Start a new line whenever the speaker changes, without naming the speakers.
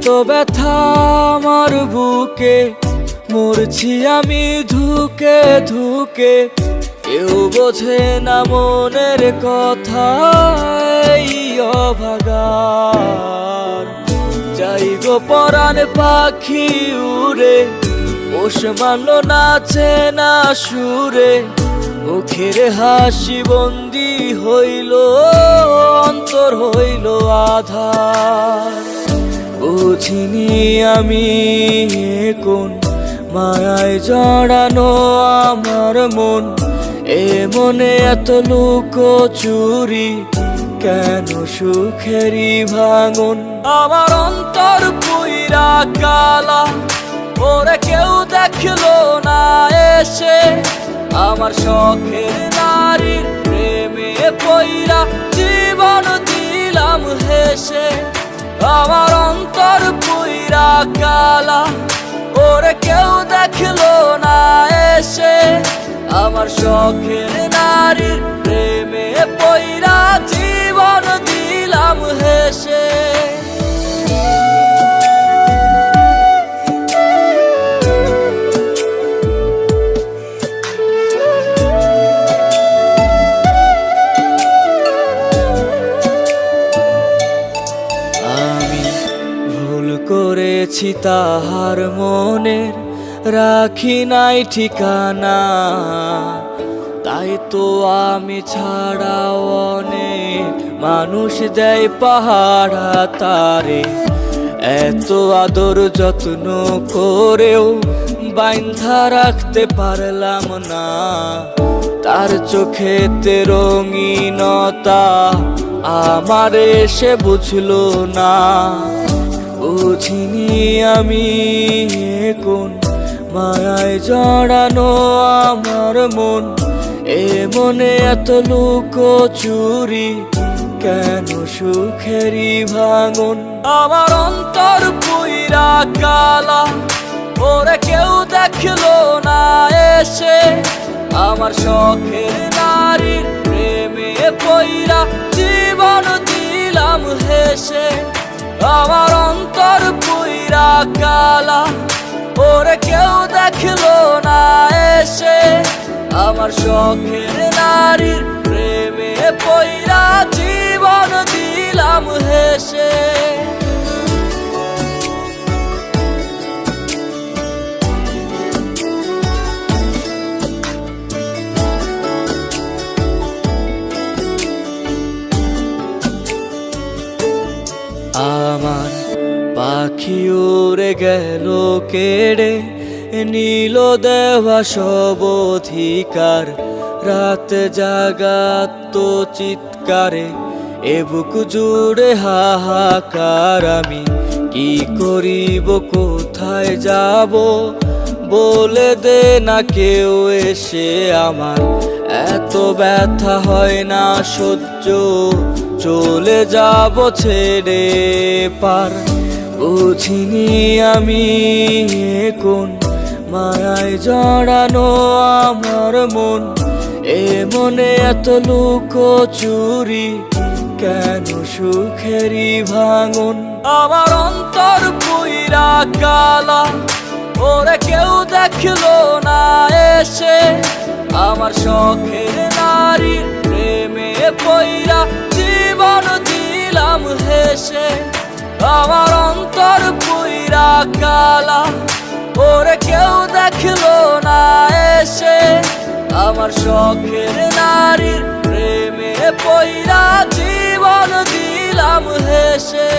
এত ব্যথা আমার বুকে, মরছি আমি ধুকে ধুকে। কেউ বোঝে না মনের কথা, এই অভাগার। যাই গো পরাণ পাখি উড়ে, পোষ মানল নাচে না সুরে। মুখের হাসি বন্দি হইল, অন্তর হইল আধার। বুঝিনি আমি কোন মায়ায় জড়ানো আমার মন। এ মনে এত লুকোচুরি, কেন সুখেরই ভাঙন। আমার অন্তর পুইরা কালা, ওরে কেউ দেখলো না এসে। আমার শখের নারীর প্রেমে পইরা জীবন দিলাম হেসে। আমার অন্তর পুইরা কালা, ওরে কেউ দেখলো না এসে। আমার শখের নারীর প্রেমে পইরা জীবন দিলাম হেসে। করেছি তাহার মনের, রাখি নাই ঠিকানা। তাই তো আমি ছাড়াও অনেক মানুষ দেয় পাহারা তারে। এত আদর যত্ন করেও বাইন্ধা রাখতে পারলাম না। তার চোখেতে রঙিনতা আমারে সে বুঝলো না। বুঝিনি আমি কোন মায়ায় জড়ানো আমার মন। এ মনে এত লুকোচুরি, কেন সুখেরই ভাঙন। আমার অন্তর পুইরা কালা, ওরে কেউ দেখলো না এসে। আমার শখের নারীর প্রেমে পইরা জীবন দিলাম হেসে। আমার অন্তর পুইরা কালা, ওরে কেউ দেখলো না এসে। আমার শখের নারীর প্রেমে পইরা জীবন দিলাম হেসে। আমার পাখি উড়ে গেল কেড়ে, নীল দেওয়া সব অধিকার। রাত জাগাত চিৎকারে, এ বুক জুড়ে হাহাকার। আমি কি করিব, কোথায় যাব, বলে দে না কেউ এসে আমার। এত ব্যথা হয় না সহ্য, চলে যাব ছেড়ে পার। বুঝিনি আমি কোন মায়ায় জড়ানো আমার মন। এ মনে এত লুকোচুরি, কেন সুখেরই ভাঙন। আমার অন্তর পুইরা কালা, ওরে কেউ দেখলো না এসে। আমার শখের নারীর প্রেমে পইরা জীবন দিলাম হেসে। আমার অন্তর পুইরা কালা, ওরে কেউ দেখলো না এসে। আমার শখের নারীর প্রেমে পইরা জীবন দিলাম হেসে।